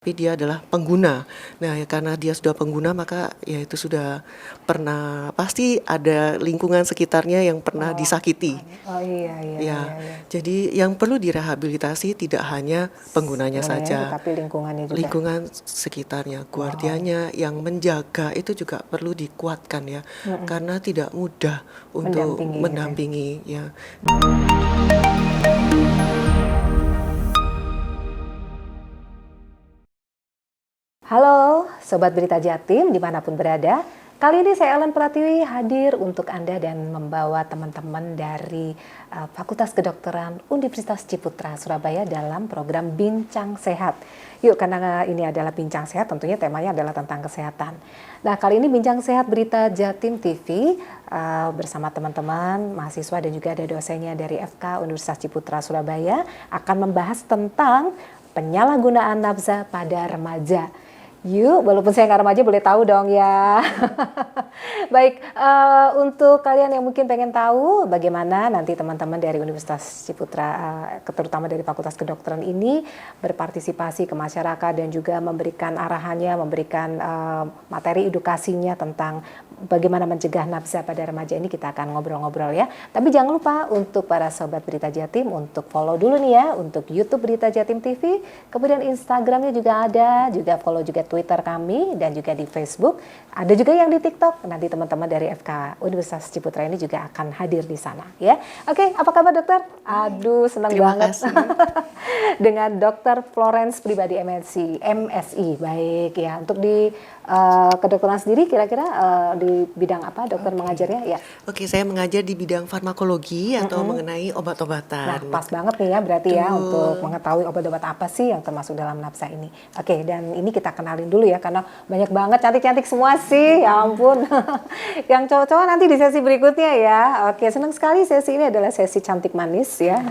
Tapi dia adalah pengguna. Nah, ya karena dia sudah pengguna maka ya itu sudah pernah pasti ada lingkungan sekitarnya yang pernah disakiti. Oh iya, iya, Ya, iya, iya. jadi yang perlu direhabilitasi tidak hanya penggunanya Penggunanya saja, tetapi lingkungannya juga. lingkungan sekitarnya, guardianya yang menjaga itu juga perlu dikuatkan ya, karena tidak mudah untuk Mendampingi gitu ya. mendampingi ya. Halo Sobat Berita Jatim dimanapun berada. Kali ini saya Ellen Pratiwi hadir untuk Anda dan membawa teman-teman dari Fakultas Kedokteran Universitas Ciputra Surabaya dalam program Bincang Sehat. Yuk, karena ini adalah Bincang Sehat, tentunya temanya adalah tentang kesehatan. Nah, kali ini Bincang Sehat Berita Jatim TV bersama teman-teman, mahasiswa dan juga ada dosennya dari FK Universitas Ciputra Surabaya akan membahas tentang penyalahgunaan nafsa pada remaja. Yuk, walaupun saya nggak remaja boleh tahu dong ya. Baik, untuk kalian yang mungkin pengen tahu bagaimana nanti teman-teman dari Universitas Ciputra, terutama dari Fakultas Kedokteran ini berpartisipasi ke masyarakat dan juga memberikan arahannya, memberikan materi edukasinya tentang bagaimana mencegah nafsa pada remaja ini, kita akan ngobrol-ngobrol ya. Tapi jangan lupa untuk para Sobat Berita Jatim untuk follow dulu nih ya, untuk YouTube Berita Jatim TV, kemudian Instagramnya juga ada, juga follow juga Twitter kami dan juga di Facebook. Ada juga yang di TikTok. Nanti teman-teman dari FK Universitas Ciputra ini juga akan hadir di sana ya. Oke, apa kabar dokter? Aduh, senang banget dengan Dokter Florence Pribadi MSI. Baik ya. Untuk di kedokteran sendiri kira-kira di bidang apa dokter mengajarnya ya? Oke, saya mengajar di bidang farmakologi atau mengenai obat-obatan. Nah, pas banget nih ya berarti ya untuk mengetahui obat-obat apa sih yang termasuk dalam nafsa ini. Oke, dan ini kita kenalin dulu ya karena banyak banget cantik-cantik semua sih. Ya ampun. Yang cowok-cowok nanti di sesi berikutnya ya. Oke, senang sekali sesi ini adalah sesi cantik manis ya.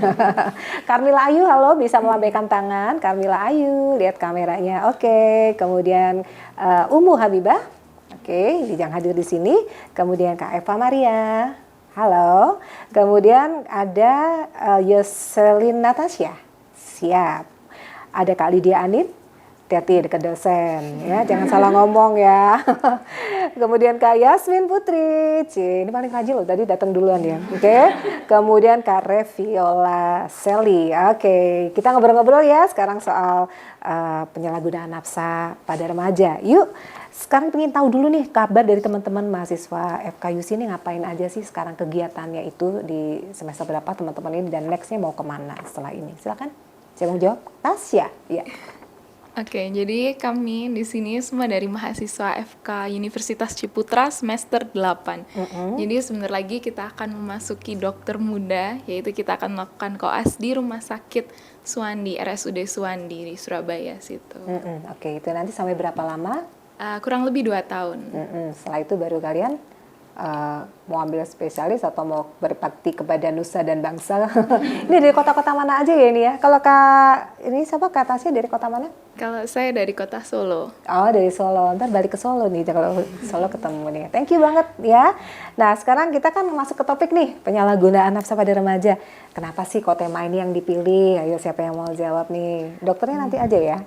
Carmila Ayu, halo, bisa melambaikan tangan. Carmila Ayu, lihat kameranya. Oke, kemudian Umu Habibah. Oke, yang hadir di sini. Kemudian Kak Eva Maria. Halo. Kemudian ada Yoselin Natasha. Siap. Ada Kak Lydia Anit. Hati-hati dekat dosen ya, jangan salah ngomong ya. Kemudian Kak Yasmin Putri, ini paling rajin loh, tadi datang duluan ya. Oke. Kemudian Kak Reviola Seli. Oke, kita ngobrol-ngobrol ya sekarang soal penyalahgunaan nafsa pada remaja. Yuk, sekarang pengen tahu dulu nih kabar dari teman-teman mahasiswa FKUC ini ngapain aja sih sekarang kegiatannya itu di semester berapa teman-teman ini dan nextnya mau kemana setelah ini? Silakan. Saya mau jawab. Tasya. Ya. Oke, jadi kami di sini semua dari mahasiswa FK Universitas Ciputra semester 8. Jadi sebentar lagi kita akan memasuki dokter muda, yaitu kita akan melakukan koas di Rumah Sakit Suwandi, RSUD Suwandi di Surabaya situ. Oke, itu nanti sampai berapa lama? Kurang lebih 2 tahun. Setelah itu baru kalian mau ambil spesialis atau mau berbakti kepada nusa dan bangsa. Ini dari kota-kota mana aja ya ini ya? Kalau Kak, ini siapa Kak Tasya dari kota mana? Kalau saya dari kota Solo. Oh, dari Solo. Ntar balik ke Solo nih, kalau Solo ketemu nih. Thank you banget ya. Nah, sekarang kita kan masuk ke topik nih, penyalahgunaan nafsa pada remaja. Kenapa sih kok tema ini yang dipilih? Ayo siapa yang mau jawab nih? Dokternya nanti aja ya.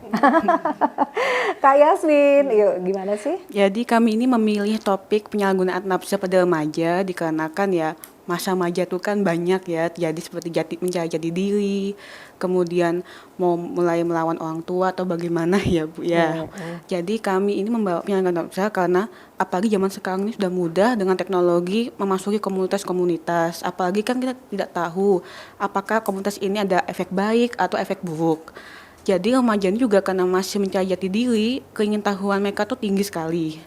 Kak Yasmin, yuk gimana sih? Jadi kami ini memilih topik penyalahgunaan nafsa pada remaja dikarenakan ya masa remaja itu kan banyak ya, jadi seperti mencari jati diri, kemudian mau mulai melawan orang tua atau bagaimana ya Bu ya. Jadi kami ini membawa penyalahgunaan nafsa karena apalagi zaman sekarang ini sudah mudah dengan teknologi memasuki komunitas-komunitas, apalagi kan kita tidak tahu apakah komunitas ini ada efek baik atau efek buruk. Jadi remaja ini juga karena masih mencari jati diri, keingintahuan mereka tuh tinggi sekali.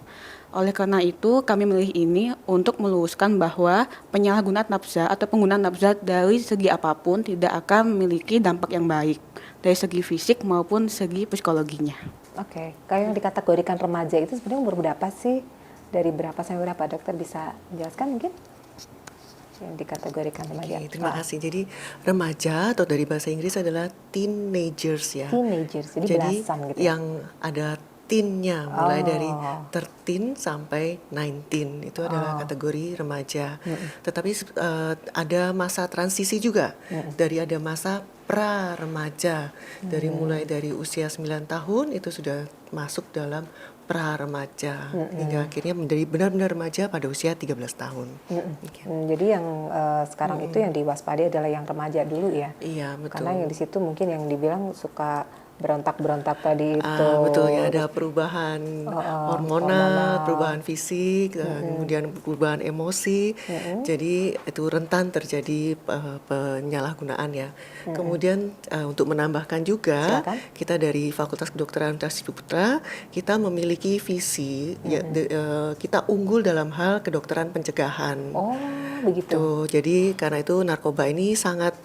Oleh karena itu, kami memilih ini untuk meluruskan bahwa penyalahgunaan nafsa atau penggunaan nafsa dari segi apapun tidak akan memiliki dampak yang baik dari segi fisik maupun segi psikologinya. Oke, kalau yang dikategorikan remaja itu sebenarnya umur berapa sih? Dari berapa sampai berapa? Dokter bisa menjelaskan mungkin? Yang dikategorikan remaja. Oke, terima kasih. Jadi remaja atau dari bahasa Inggris adalah teenagers ya. Teenagers, jadi belasan gitu ya? Yang ada teennya, mulai dari Oh. 13 sampai 19 itu adalah Oh. kategori remaja. Tetapi ada masa transisi juga, dari ada masa pra remaja, dari mulai dari usia 9 tahun itu sudah masuk dalam pra remaja, hingga akhirnya menjadi benar-benar remaja pada usia 13 tahun. Gitu. Jadi yang sekarang itu yang diwaspadai adalah yang remaja dulu ya. Iya, betul. Karena yang di situ mungkin yang dibilang suka berontak-berontak tadi itu. Betul ya, ada perubahan hormonal, perubahan fisik, kemudian perubahan emosi. Jadi itu rentan terjadi penyalahgunaan ya. Kemudian untuk menambahkan juga, Silakan. kita dari Fakultas Kedokteran Universitas Ciputra, kita memiliki visi, kita unggul dalam hal kedokteran pencegahan. Oh, begitu. Tuh, jadi karena itu narkoba ini sangat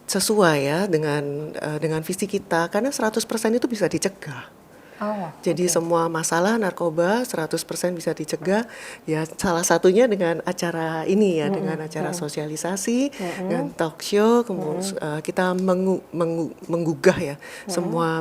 sesuai ya dengan visi kita, karena 100% itu bisa dicegah. Oh, Jadi semua masalah narkoba 100% bisa dicegah. Ya salah satunya dengan acara ini ya, dengan acara sosialisasi, dengan talk show, kemudian kita menggugah ya semua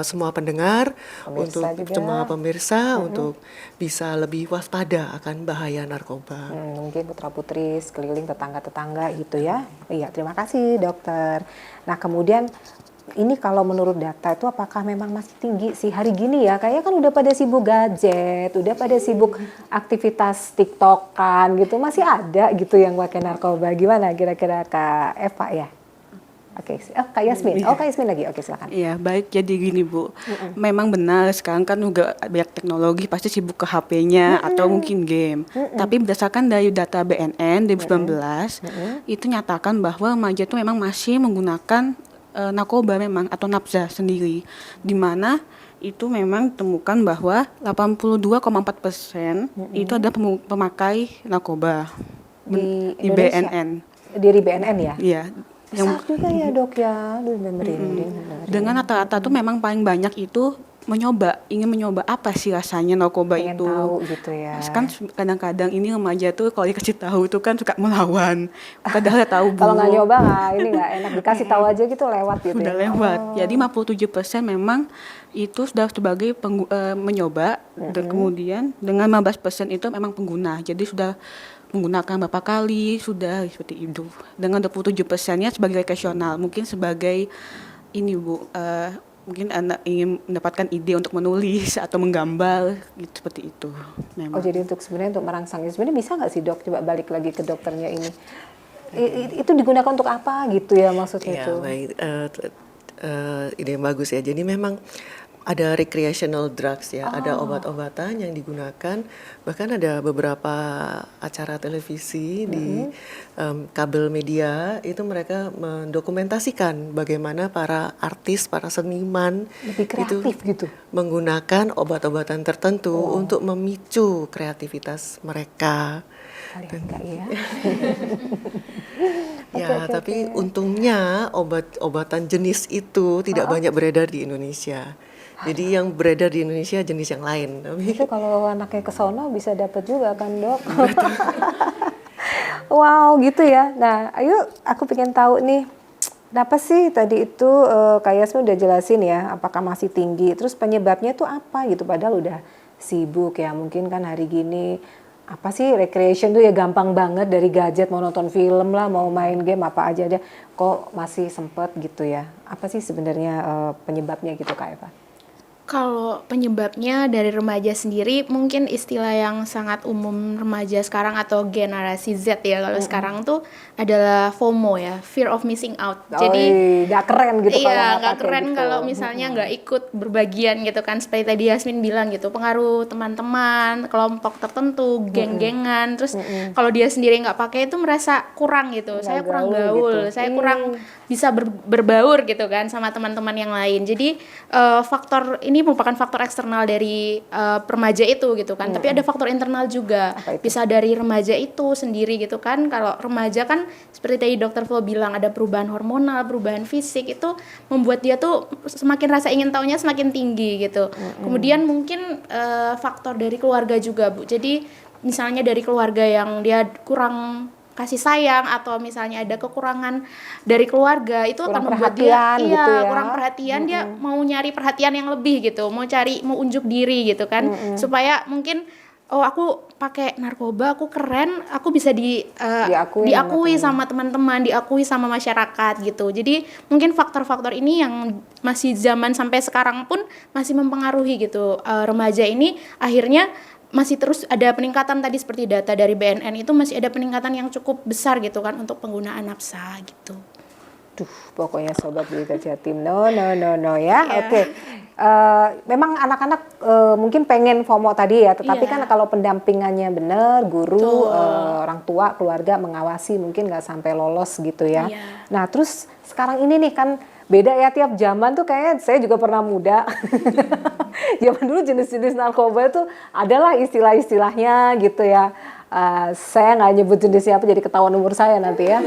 semua pendengar, Pemirsa untuk juga. semua pemirsa untuk bisa lebih waspada akan bahaya narkoba. Mungkin putra-putri sekeliling tetangga-tetangga gitu ya. Iya, terima kasih dokter. Nah kemudian ini kalau menurut data itu apakah memang masih tinggi sih hari gini ya? Kayaknya kan udah pada sibuk gadget, udah pada sibuk aktivitas TikTokan gitu. Masih ada gitu yang pakai narkoba. Gimana kira-kira Kak Eva ya? Oke, Kak Yasmin. Oh, Kak Yasmin lagi. Oke, silakan. Iya, baik. Jadi gini, Bu. Memang benar sekarang kan juga banyak teknologi, pasti sibuk ke HP-nya atau mungkin game. Tapi berdasarkan dari data BNN 2019, itu nyatakan bahwa remaja itu memang masih menggunakan narkoba memang atau nafza sendiri. Di mana itu memang temukan bahwa 82,4% itu adalah pemakai narkoba Di di Indonesia? BNN. Dari BNN ya? Iya. Besar juga ya dok ya. Aduh, merinding. Dengan rata-rata tuh memang paling banyak itu ingin mencoba apa sih rasanya narkoba Pengen itu. tahu gitu ya. Kan kadang-kadang ini remaja tuh kalau dikasih tahu itu kan suka melawan. Padahal tahu Bu. Kalau nggak nyoba ini nggak enak, dikasih tahu aja gitu lewat gitu Udah ya. lewat. Jadi 57% memang itu sudah sebagai mencoba, dan kemudian dengan 15% itu memang pengguna. Jadi sudah menggunakan beberapa kali, sudah seperti itu. Dengan 27%-nya sebagai rekreasional, mungkin sebagai ini Bu, mungkin anak ingin mendapatkan ide untuk menulis atau menggambar gitu, seperti itu. Memang. Oh jadi sebenarnya untuk merangsang sebenarnya bisa nggak sih dok? Coba balik lagi ke dokternya ini. Itu digunakan untuk apa gitu ya maksudnya Ya, itu? baik. Ide yang bagus ya. Jadi memang ada recreational drugs ya, ada obat-obatan yang digunakan, bahkan ada beberapa acara televisi di kabel media itu mereka mendokumentasikan bagaimana para artis, para seniman Lebih kreatif gitu. menggunakan obat-obatan tertentu untuk memicu kreativitas mereka. Kalian enggak ya? Ya, tapi untungnya obat-obatan jenis itu tidak banyak beredar di Indonesia. Jadi yang beredar di Indonesia jenis yang lain. Itu kalau anaknya ke sono bisa dapat juga kan dok? Wow gitu ya. Nah ayo aku pengen tahu nih. Kenapa sih tadi itu Kak Yasmin udah jelasin ya apakah masih tinggi. Terus penyebabnya tuh apa gitu. Padahal udah sibuk ya. Mungkin kan hari gini apa sih recreation tuh ya gampang banget dari gadget, mau nonton film lah, mau main game apa aja deh. Kok masih sempet gitu ya. Apa sih sebenarnya penyebabnya gitu Kak Eva? Kalau penyebabnya dari remaja sendiri, mungkin istilah yang sangat umum remaja sekarang atau generasi Z ya, kalau sekarang tuh adalah FOMO ya, fear of missing out. Jadi nggak keren gitu kalau iya, nggak nggak pakai keren gitu. kalau misalnya nggak ikut berbagian gitu kan, seperti tadi Yasmin bilang gitu, pengaruh teman-teman, kelompok tertentu, geng-gengan, terus kalau dia sendiri nggak pakai itu merasa kurang gitu, saya kurang gaul, gitu. saya kurang bisa berbaur gitu kan sama teman-teman yang lain. Jadi faktor ini merupakan faktor eksternal dari remaja itu gitu kan, tapi ada faktor internal juga, bisa dari remaja itu sendiri gitu kan. Kalau remaja kan seperti tadi Dokter Flo bilang ada perubahan hormonal, perubahan fisik, itu membuat dia tuh semakin rasa ingin taunya semakin tinggi gitu. Kemudian mungkin faktor dari keluarga juga Bu. Jadi misalnya dari keluarga yang dia kurang kasih sayang atau misalnya ada kekurangan dari keluarga, itu Kurang akan membuat dia perhatian gitu ya. kurang perhatian, dia mau nyari perhatian yang lebih gitu, mau unjuk diri gitu kan, supaya mungkin aku pakai narkoba, aku keren, aku bisa diakui sama teman-teman, diakui sama masyarakat gitu. Jadi mungkin faktor-faktor ini yang masih zaman sampai sekarang pun masih mempengaruhi gitu. Remaja ini akhirnya masih terus ada peningkatan, tadi seperti data dari BNN itu masih ada peningkatan yang cukup besar gitu kan untuk penggunaan nafsa gitu. Duh, pokoknya Sobat Berita Jatim, no ya. Oke. Memang anak-anak mungkin pengen FOMO tadi ya, tetapi kan kalau pendampingannya benar, guru, orang tua, keluarga mengawasi, mungkin nggak sampai lolos gitu ya. Nah, terus sekarang ini nih kan beda ya, tiap zaman tuh kayaknya, saya juga pernah muda. Zaman dulu jenis-jenis narkoba itu adalah istilah-istilahnya gitu ya. Saya nggak nyebut jenisnya apa, jadi ketahuan umur saya nanti ya.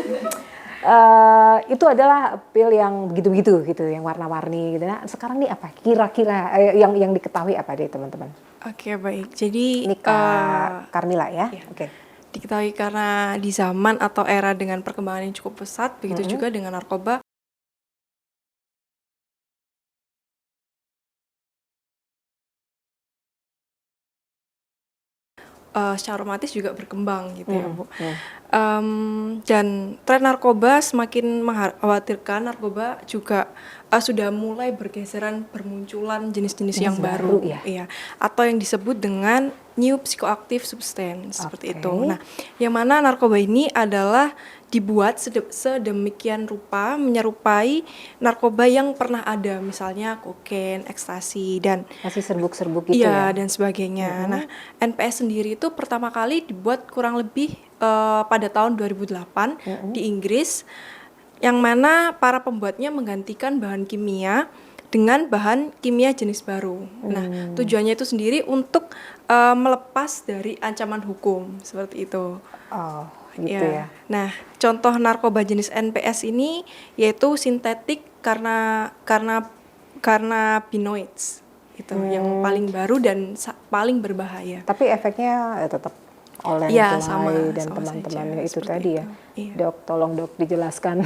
Itu adalah pil yang begitu-begitu gitu, yang warna-warni gitu. Nah, sekarang nih apa kira-kira yang diketahui apa deh teman-teman? Oke, baik. Jadi Ini Kak Carmila ya. iya. Oke. Diketahui karena di zaman atau era dengan perkembangan yang cukup pesat, begitu juga dengan narkoba. Secara otomatis juga berkembang gitu ya, Bu. Dan tren narkoba semakin mengkhawatirkan. Narkoba juga sudah mulai bermunculan jenis-jenis yang baru, ya? atau yang disebut dengan new psychoactive substance, seperti itu. Nah, yang mana narkoba ini adalah dibuat sedemikian rupa menyerupai narkoba yang pernah ada, misalnya kokain, ekstasi, dan masih serbuk-serbuk gitu ya? dan sebagainya. Nah, NPS sendiri itu pertama kali dibuat kurang lebih pada tahun 2008 di Inggris, yang mana para pembuatnya menggantikan bahan kimia dengan bahan kimia jenis baru. Nah, tujuannya itu sendiri untuk melepas dari ancaman hukum, seperti itu. Oh, gitu ya. Nah, contoh narkoba jenis NPS ini yaitu sintetik karena cannabinoids. Itu yang paling baru dan paling berbahaya. Tapi efeknya tetap oleh sama dan teman-temannya itu tadi itu. ya. Iya. Dok, tolong dok dijelaskan.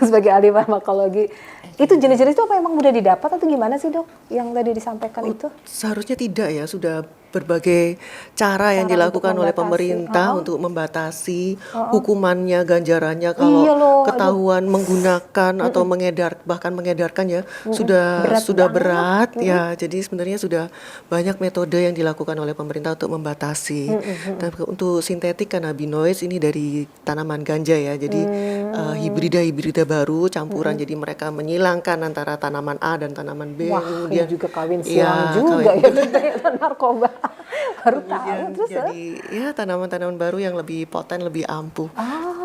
Sebagai ahli farmakologi, itu jenis-jenis itu apa emang mudah didapat atau gimana sih dok? Yang tadi disampaikan itu? Seharusnya tidak ya, sudah berbagai cara yang dilakukan oleh pemerintah untuk membatasi hukumannya, ganjarannya kalau ketahuan menggunakan atau bahkan mengedarkan ya, sudah berat ya. Jadi sebenarnya sudah banyak metode yang dilakukan oleh pemerintah untuk membatasi. Dan untuk sintetik cannabinoids ini dari tanaman ganja ya, jadi hibrida baru campuran, jadi mereka menyilangkan antara tanaman A dan tanaman B. Wah, kemudian juga kawin silang juga ya ternyata narkoba. Baru tahu. Terus jadi ya tanaman-tanaman baru yang lebih poten, lebih ampuh.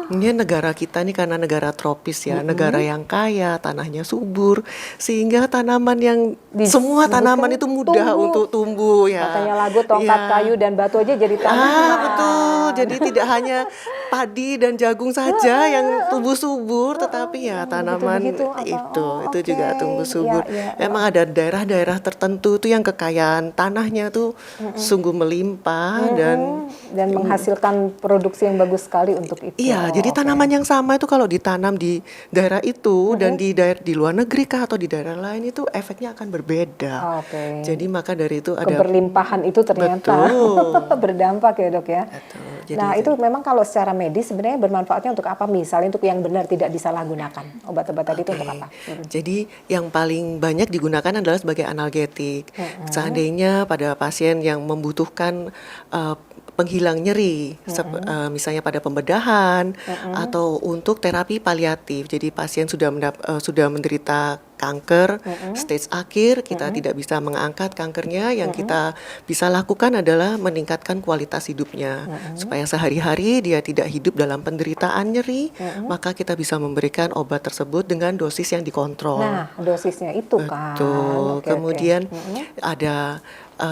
Ini negara kita nih karena negara tropis ya, negara yang kaya, tanahnya subur, sehingga tanaman yang semua tanaman itu mudah untuk tumbuh ya. Katanya lagu tongkat kayu dan batu aja jadi tanah. Betul. Jadi tidak hanya padi dan jagung saja yang tumbuh subur, tetapi ya tanaman itu juga tumbuh subur. Emang ada daerah-daerah tertentu tuh yang kekayaan tanahnya tuh sungguh melimpah dan menghasilkan produksi yang bagus sekali untuk itu. Iya, jadi tanaman yang sama itu kalau ditanam di daerah itu dan di luar negeri kah atau di daerah lain itu efeknya akan berbeda. Jadi maka dari itu ada keberlimpahan itu ternyata berdampak ya dok ya. Nah itu memang kalau secara medis sebenarnya bermanfaatnya untuk apa? Misalnya untuk yang benar tidak disalahgunakan, obat-obat tadi itu untuk apa? Jadi yang paling banyak digunakan adalah sebagai analgetik. Seandainya pada pasien yang membutuhkan penghilang nyeri, misalnya pada pembedahan atau untuk terapi paliatif. Jadi pasien sudah menderita kanker stage akhir, kita tidak bisa mengangkat kankernya. Yang kita bisa lakukan adalah meningkatkan kualitas hidupnya supaya sehari-hari dia tidak hidup dalam penderitaan nyeri. Maka kita bisa memberikan obat tersebut dengan dosis yang dikontrol. Nah, dosisnya itu kan. Betul. Kemudian ada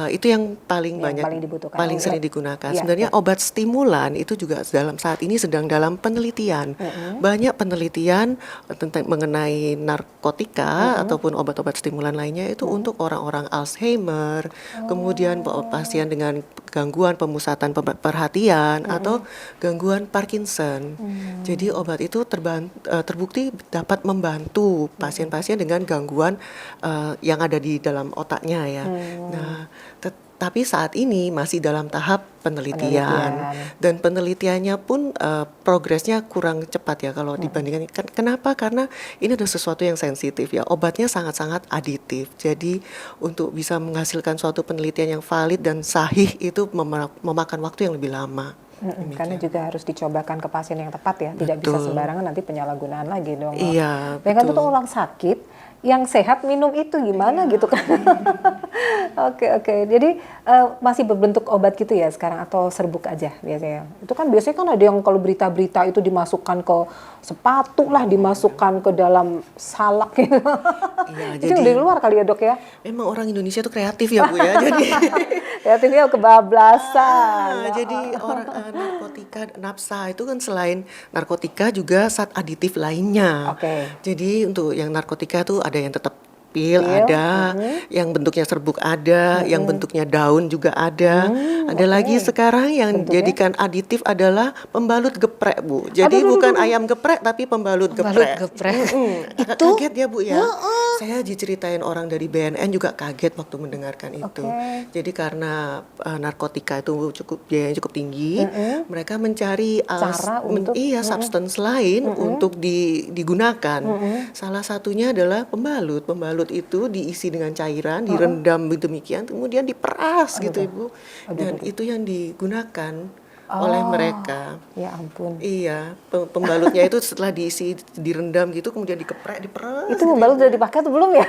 itu yang paling sering digunakan. Sebenarnya obat stimulan itu juga saat ini sedang dalam penelitian. Banyak penelitian tentang mengenai narkotika kita ataupun obat-obat stimulan lainnya itu untuk orang-orang Alzheimer, kemudian pasien dengan gangguan pemusatan perhatian atau gangguan Parkinson. Jadi obat itu terbukti dapat membantu pasien-pasien dengan gangguan yang ada di dalam otaknya ya. Nah, tapi saat ini masih dalam tahap penelitian. Dan penelitiannya pun progresnya kurang cepat ya kalau dibandingkan. Kenapa? Karena ini adalah sesuatu yang sensitif ya. Obatnya sangat-sangat aditif. Jadi untuk bisa menghasilkan suatu penelitian yang valid dan sahih itu memakan waktu yang lebih lama. Karena juga harus dicobakan ke pasien yang tepat ya, tidak bisa sembarangan nanti penyalahgunaan lagi dong. Iya, kan itu orang sakit yang sehat minum itu gimana gitu kan. Oke. Jadi masih berbentuk obat gitu ya sekarang atau serbuk aja biasanya. Itu kan biasanya kan ada yang kalau berita-berita itu dimasukkan ke sepatu lah, dimasukkan ke dalam salak gitu. Iya, itu yang dari luar kali ya dok ya. Memang orang Indonesia tuh kreatif ya Bu ya. Jadi kreatifnya kebablasan. Jadi orang narkotika nafsa itu kan selain narkotika juga zat aditif lainnya. Jadi untuk yang narkotika tuh ada yang tetap pil ada, yang bentuknya serbuk ada, yang bentuknya daun juga ada. Ada lagi sekarang yang jadikan aditif adalah pembalut geprek Bu. Jadi bukan ayam geprek tapi pembalut geprek. Itu kaget ya Bu ya. Saya diceritain orang dari BNN juga kaget waktu mendengarkan itu. Jadi karena narkotika itu biayanya cukup tinggi, mereka mencari cara untuk substance lain untuk digunakan. Salah satunya adalah pembalut. Pembalut itu diisi dengan cairan, direndam demikian, kemudian diperas gitu Ibu. Dan itu yang digunakan oleh mereka. Ya ampun. Iya, pembalutnya itu setelah diisi, direndam gitu, kemudian diperas. Itu pembalut udah dipakai atau belum ya?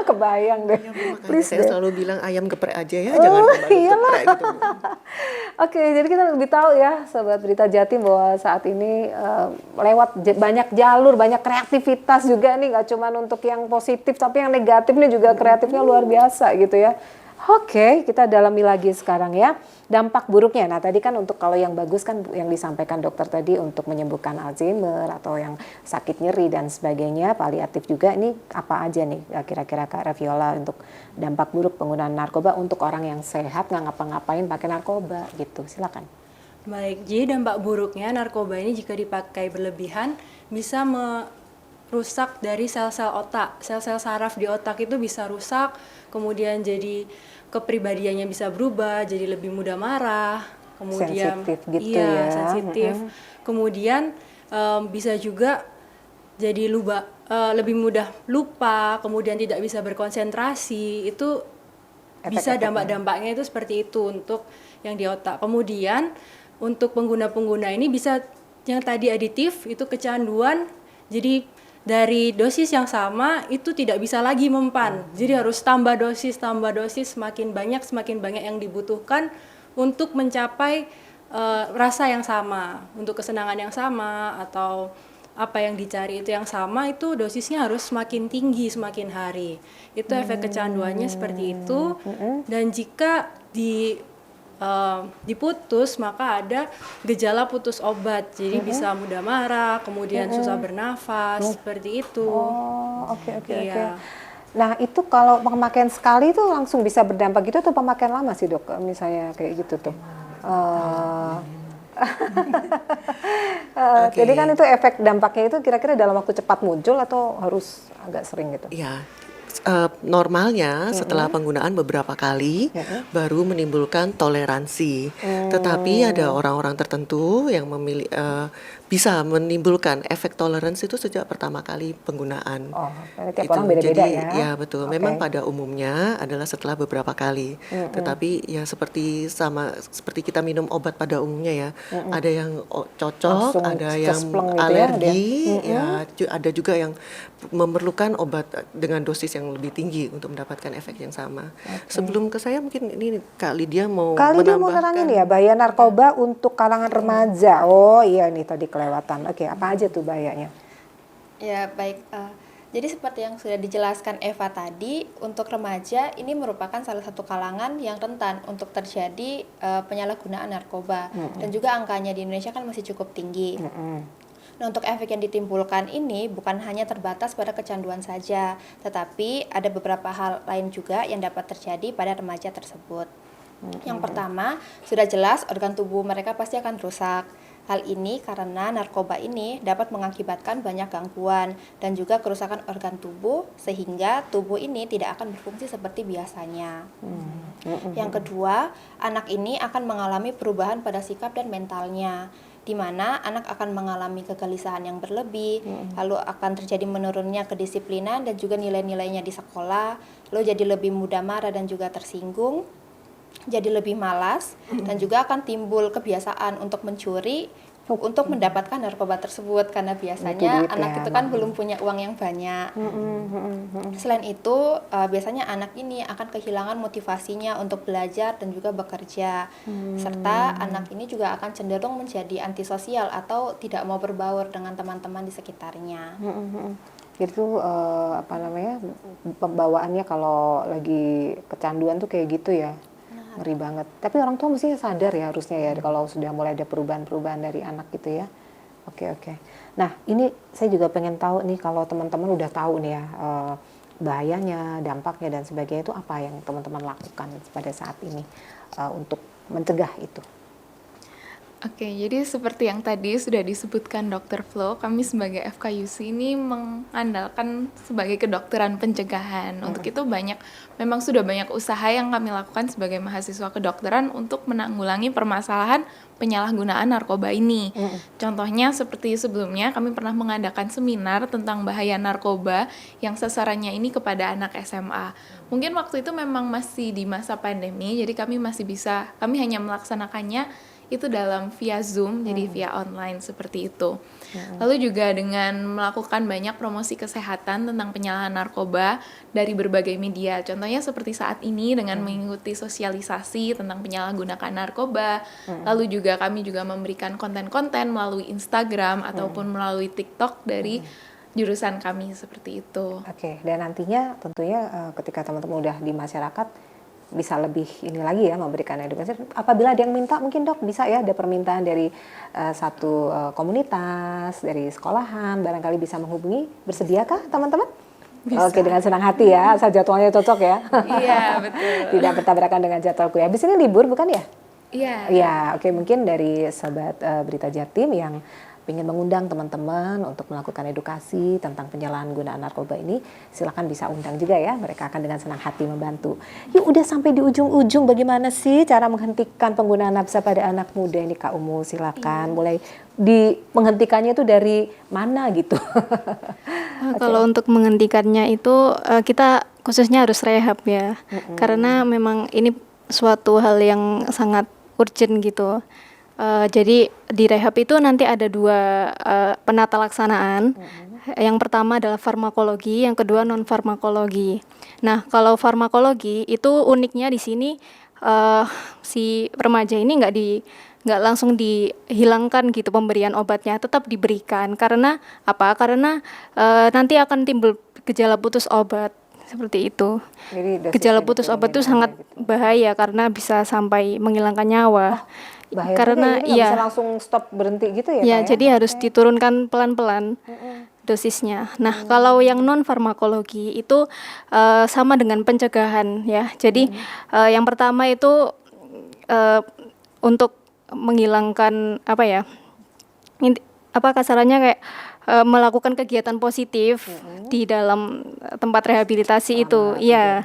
Kebayang deh. Ya, makanya saya selalu bilang ayam geprek aja ya, jangan pembalut geprek gitu. Oke, jadi kita lebih tahu ya, Sobat Berita Jatim, bahwa saat ini lewat banyak jalur, banyak kreativitas juga nih, nggak cuma untuk yang positif, tapi yang negatif nih juga kreatifnya luar biasa gitu ya. Oke, kita dalami lagi sekarang ya, dampak buruknya. Nah tadi kan untuk kalau yang bagus kan yang disampaikan dokter tadi untuk menyembuhkan Alzheimer atau yang sakit nyeri dan sebagainya, paliatif juga. Ini apa aja nih kira-kira Kak Reviola untuk dampak buruk penggunaan narkoba untuk orang yang sehat nggak ngapa-ngapain pakai narkoba gitu, silakan. Baik, jadi dampak buruknya narkoba ini jika dipakai berlebihan bisa merusak dari sel-sel otak. Sel-sel saraf di otak itu bisa rusak, kemudian jadi kepribadiannya bisa berubah, jadi lebih mudah marah, kemudian sensitif gitu ya. Sensitif. Kemudian bisa juga jadi lebih mudah lupa, kemudian tidak bisa berkonsentrasi. Itu bisa dampak-dampaknya itu seperti itu untuk yang di otak. Kemudian untuk pengguna-pengguna ini bisa yang tadi aditif itu kecanduan. Jadi dari dosis yang sama itu tidak bisa lagi mempan. Jadi harus tambah dosis, semakin banyak yang dibutuhkan untuk mencapai rasa yang sama, untuk kesenangan yang sama atau apa yang dicari itu yang sama, itu dosisnya harus semakin tinggi semakin hari. Itu efek kecanduannya seperti itu. Dan jika diputus maka ada gejala putus obat, jadi bisa mudah marah, kemudian susah bernafas, seperti itu. Oke. Nah itu kalau pemakaian sekali itu langsung bisa berdampak gitu atau pemakaian lama sih dok, misalnya kayak gitu tuh? Jadi kan itu efek dampaknya itu kira-kira dalam waktu cepat muncul atau harus agak sering gitu? Iya. Normalnya setelah penggunaan beberapa kali baru menimbulkan toleransi. Tetapi ada orang-orang tertentu yang bisa menimbulkan efek toleransi itu sejak pertama kali penggunaan. Tiap orang beda-beda ya? Ya betul. Memang pada umumnya adalah setelah beberapa kali. Tetapi ya seperti kita minum obat pada umumnya ya. Ada yang cocok, ada yang alergi, ada juga yang memerlukan obat dengan dosis yang lebih tinggi untuk mendapatkan efek yang sama. Sebelum ke saya mungkin ini Kak Lydia mau nerangin ya bahaya narkoba untuk kalangan remaja. Oh iya ini tadi kelewatan. Oke, apa aja tuh bahayanya? Ya baik, jadi seperti yang sudah dijelaskan Eva tadi, untuk remaja ini merupakan salah satu kalangan yang rentan untuk terjadi penyalahgunaan narkoba. Dan juga angkanya di Indonesia kan masih cukup tinggi. Nah, untuk efek yang ditimbulkan ini bukan hanya terbatas pada kecanduan saja, tetapi ada beberapa hal lain juga yang dapat terjadi pada remaja tersebut. Yang pertama, sudah jelas organ tubuh mereka pasti akan rusak. Hal ini karena narkoba ini dapat mengakibatkan banyak gangguan dan juga kerusakan organ tubuh sehingga tubuh ini tidak akan berfungsi seperti biasanya. Yang kedua, anak ini akan mengalami perubahan pada sikap dan mentalnya, di mana anak akan mengalami kegelisahan yang berlebih, lalu akan terjadi menurunnya kedisiplinan dan juga nilai-nilainya di sekolah, lalu jadi lebih mudah marah dan juga tersinggung, jadi lebih malas, dan juga akan timbul kebiasaan untuk mencuri untuk mendapatkan narkoba tersebut karena biasanya duit anak ya, itu kan belum punya uang yang banyak. Selain itu, biasanya anak ini akan kehilangan motivasinya untuk belajar dan juga bekerja, serta anak ini juga akan cenderung menjadi antisosial atau tidak mau berbaur dengan teman-teman di sekitarnya. Itu apa namanya, pembawaannya kalau lagi kecanduan tuh kayak gitu ya. Ngeri banget. Tapi orang tua mestinya sadar ya harusnya ya kalau sudah mulai ada perubahan-perubahan dari anak gitu ya. Oke. Nah, ini saya juga pengen tahu nih kalau teman-teman udah tahu nih ya bahayanya, dampaknya dan sebagainya, itu apa yang teman-teman lakukan pada saat ini untuk mencegah itu? Oke, jadi seperti yang tadi sudah disebutkan Dr. Flo, kami sebagai FKUC ini mengandalkan sebagai kedokteran pencegahan. Untuk itu memang sudah banyak usaha yang kami lakukan sebagai mahasiswa kedokteran untuk menanggulangi permasalahan penyalahgunaan narkoba ini. Contohnya seperti sebelumnya kami pernah mengadakan seminar tentang bahaya narkoba yang sasarannya ini kepada anak SMA. Mungkin waktu itu memang masih di masa pandemi, jadi kami hanya melaksanakannya itu dalam via Zoom, jadi via online seperti itu. Lalu juga dengan melakukan banyak promosi kesehatan tentang penyalahan narkoba dari berbagai media. Contohnya seperti saat ini dengan mengikuti sosialisasi tentang penyalahgunaan narkoba. Lalu juga kami juga memberikan konten-konten melalui Instagram ataupun melalui TikTok dari jurusan kami seperti itu. Oke, dan nantinya tentunya ketika teman-teman udah di masyarakat bisa lebih ini lagi ya memberikan edukasi. Apabila ada yang minta mungkin Dok bisa ya ada permintaan dari satu komunitas, dari sekolahan, barangkali bisa menghubungi. Bersediakah teman-teman? Oke, dengan senang hati ya, asal jadwalnya cocok ya. Iya, betul. Tidak bertabrakan dengan jadwal kuliah. Habis ini libur bukan ya? Iya. Iya, oke, mungkin dari Sobat Berita Jatim yang ingin mengundang teman-teman untuk melakukan edukasi tentang penyalahgunaan gunaan narkoba ini, silakan bisa undang juga ya, mereka akan dengan senang hati membantu. Yuk udah sampai di ujung-ujung, bagaimana sih cara menghentikan penggunaan nafsa pada anak muda ini Kak Umu, silakan. Mulai menghentikannya itu dari mana gitu. Kalau untuk menghentikannya itu kita khususnya harus rehab ya, karena memang ini suatu hal yang sangat urgent gitu. Jadi di rehab itu nanti ada dua penata laksanaan. Yang pertama adalah farmakologi, yang kedua non farmakologi. Nah, kalau farmakologi itu uniknya di sini si remaja ini nggak langsung dihilangkan gitu pemberian obatnya, tetap diberikan. Karena apa? Karena nanti akan timbul gejala putus obat. Seperti itu. Jadi gejala putus obat itu sangat bahaya karena bisa sampai menghilangkan nyawa. Bahaya karena bisa langsung stop berhenti gitu ya? Ya, jadi harus diturunkan pelan-pelan dosisnya. Nah, kalau yang non farmakologi itu sama dengan pencegahan ya. Jadi yang pertama itu untuk menghilangkan kasarannya kayak melakukan kegiatan positif di dalam tempat rehabilitasi itu, ya.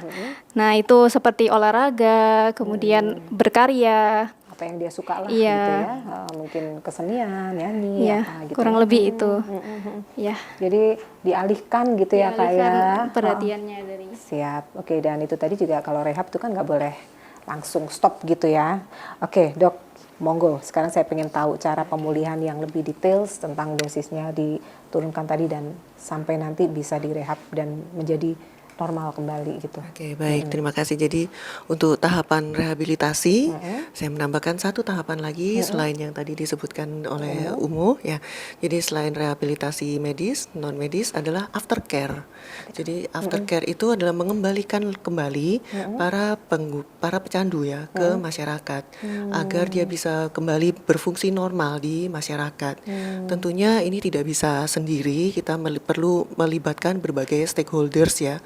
Nah, itu seperti olahraga, kemudian berkarya. Apa yang dia suka lah gitu ya, mungkin kesenian, nyanyi, apa gitu. Kurang lebih itu. Ya. Jadi dialihkan gitu ya Kak ya. Perhatiannya dari. Siap. Oke, dan itu tadi juga kalau rehab itu kan nggak boleh langsung stop gitu ya. Oke, Dok. Monggo, sekarang saya pengen tahu cara pemulihan yang lebih details tentang dosisnya diturunkan tadi dan sampai nanti bisa direhab dan menjadi normal kembali gitu. Oke, baik, terima kasih. Jadi untuk tahapan rehabilitasi, saya menambahkan satu tahapan lagi selain yang tadi disebutkan oleh Umu ya. Jadi selain rehabilitasi medis, non medis adalah aftercare. Jadi aftercare itu adalah mengembalikan kembali para pecandu ya ke masyarakat agar dia bisa kembali berfungsi normal di masyarakat. Tentunya ini tidak bisa sendiri, kita perlu melibatkan berbagai stakeholders ya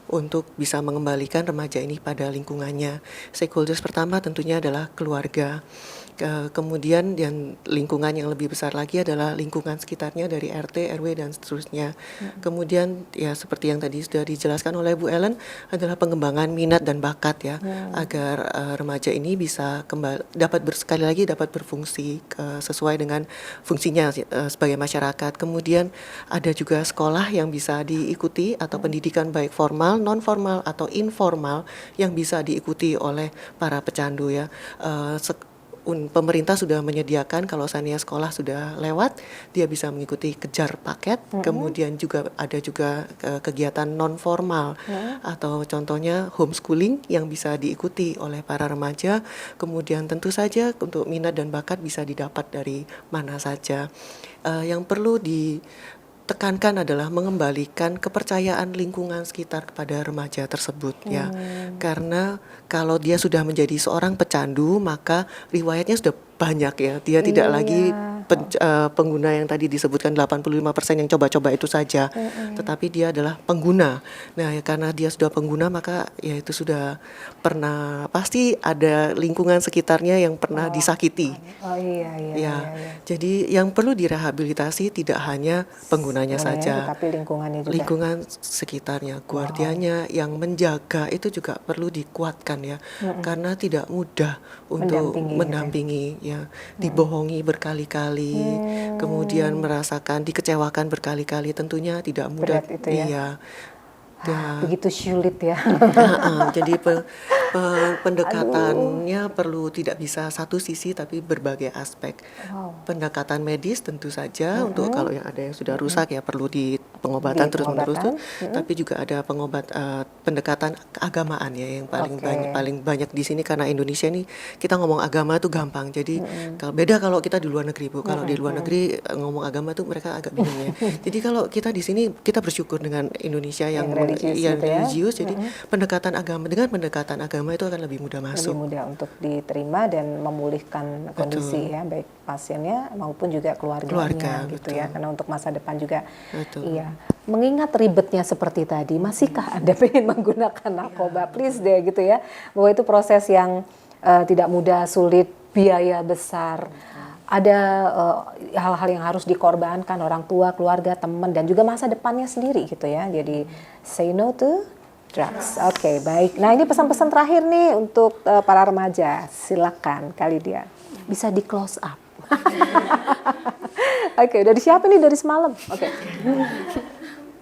untuk bisa mengembalikan remaja ini pada lingkungannya. Stakeholders pertama tentunya adalah keluarga. Kemudian yang lingkungan yang lebih besar lagi adalah lingkungan sekitarnya dari RT, RW dan seterusnya. Kemudian ya seperti yang tadi sudah dijelaskan oleh Bu Ellen adalah pengembangan minat dan bakat ya agar remaja ini bisa sekali lagi dapat berfungsi sesuai dengan fungsinya sebagai masyarakat. Kemudian ada juga sekolah yang bisa diikuti atau pendidikan baik formal, non formal atau informal yang bisa diikuti oleh para pecandu ya. Pemerintah sudah menyediakan kalau seandainya sekolah sudah lewat, dia bisa mengikuti kejar paket. Kemudian juga ada juga kegiatan non formal atau contohnya homeschooling yang bisa diikuti oleh para remaja. Kemudian tentu saja untuk minat dan bakat bisa didapat dari mana saja. Yang perlu ditekankan adalah mengembalikan kepercayaan lingkungan sekitar kepada remaja tersebut ya. Karena kalau dia sudah menjadi seorang pecandu maka riwayatnya sudah banyak ya. Dia tidak lagi pengguna yang tadi disebutkan 85% yang coba-coba itu saja. Tetapi dia adalah pengguna. Nah, ya karena dia sudah pengguna maka ya itu sudah pernah pasti ada lingkungan sekitarnya yang pernah disakiti. Ya. Jadi yang perlu direhabilitasi tidak hanya penggunanya saja, tapi lingkungannya juga. Lingkungan sekitarnya, guardianya yang menjaga itu juga perlu dikuatkan ya. Karena tidak mudah untuk mendampingi ya. Dibohongi berkali-kali, kemudian merasakan dikecewakan berkali-kali, tentunya tidak mudah. Berat itu ya. Iya. Begitu sulit ya. Jadi pendekatannya perlu tidak bisa satu sisi tapi berbagai aspek. Pendekatan medis tentu saja untuk kalau yang ada yang sudah rusak ya perlu di pengobatan terus-menerus. Tapi juga ada pendekatan keagamaan ya yang paling banyak di sini karena Indonesia ini kita ngomong agama itu gampang. Jadi kalau kita di luar negeri Bu, kalau di luar negeri ngomong agama tuh mereka agak bingung ya. Jadi kalau kita di sini kita bersyukur dengan Indonesia yang religius, jadi pendekatan agama itu akan lebih mudah masuk. Lebih mudah untuk diterima dan memulihkan kondisi ya, baik pasiennya maupun juga keluarganya gitu ya. Karena untuk masa depan juga. Iya. Mengingat ribetnya seperti tadi, masihkah Anda pengen menggunakan narkoba? Please deh gitu ya. Bahwa itu proses yang tidak mudah, sulit, biaya besar. Ada hal-hal yang harus dikorbankan orang tua, keluarga, teman, dan juga masa depannya sendiri gitu ya. Jadi say no to drugs. Oke, baik. Nah ini pesan-pesan terakhir nih untuk para remaja. Silakan kali dia bisa di close up. Oke, dari siapa nih dari semalam? Oke.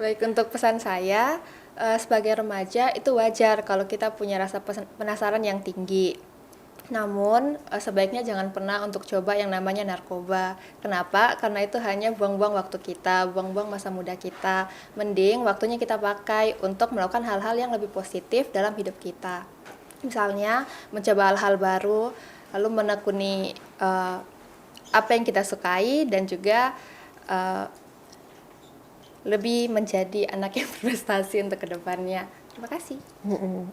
Baik, untuk pesan saya sebagai remaja itu wajar kalau kita punya rasa penasaran yang tinggi. Namun sebaiknya jangan pernah untuk coba yang namanya narkoba. Kenapa? Karena itu hanya buang-buang waktu kita, buang-buang masa muda kita. Mending waktunya kita pakai untuk melakukan hal-hal yang lebih positif dalam hidup kita. Misalnya mencoba hal-hal baru, lalu menekuni apa yang kita sukai dan juga lebih menjadi anak yang berprestasi untuk kedepannya. Terima kasih.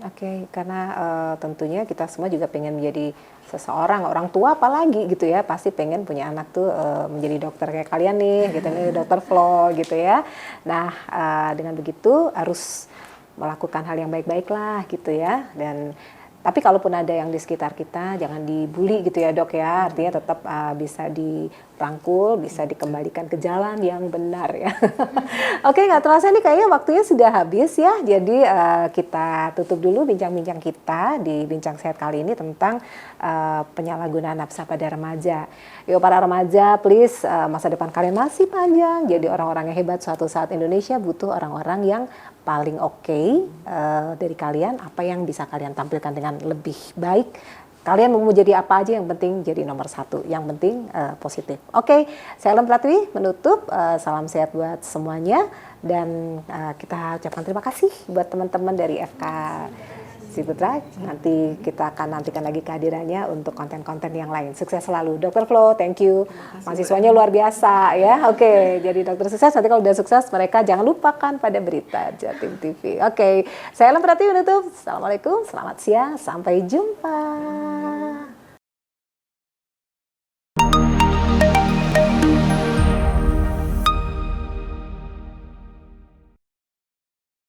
Oke, karena tentunya kita semua juga pengen menjadi seseorang, orang tua apalagi gitu ya, pasti pengen punya anak tuh menjadi dokter kayak kalian nih, gitu nih, dokter Flo gitu ya. Nah, dengan begitu harus melakukan hal yang baik-baik lah gitu ya. Dan tapi kalaupun ada yang di sekitar kita, jangan dibully gitu ya dok ya, artinya tetap bisa dirangkul, bisa dikembalikan ke jalan yang benar ya. Oke, nggak terasa nih kayaknya waktunya sudah habis ya, jadi kita tutup dulu bincang-bincang kita di Bincang Sehat kali ini tentang penyalahgunaan nafsa pada remaja. Yuk para remaja, please masa depan kalian masih panjang, jadi orang-orang yang hebat suatu saat Indonesia butuh orang-orang yang paling oke dari kalian, apa yang bisa kalian tampilkan dengan lebih baik. Kalian mau jadi apa aja, yang penting jadi nomor satu, yang penting positif. Oke, saya Ellen Pratiwi menutup, salam sehat buat semuanya. Dan kita ucapkan terima kasih buat teman-teman dari FK Ciputra. Nanti kita akan nantikan lagi kehadirannya untuk konten-konten yang lain. Sukses selalu, Dr. Flo. Thank you. Mahasiswanya luar biasa ya. Oke, jadi dokter sukses. Nanti kalau udah sukses, mereka jangan lupakan pada berita Jatim TV. Oke, saya Ellen Pratiwi menutup. Assalamualaikum, selamat siang, sampai jumpa.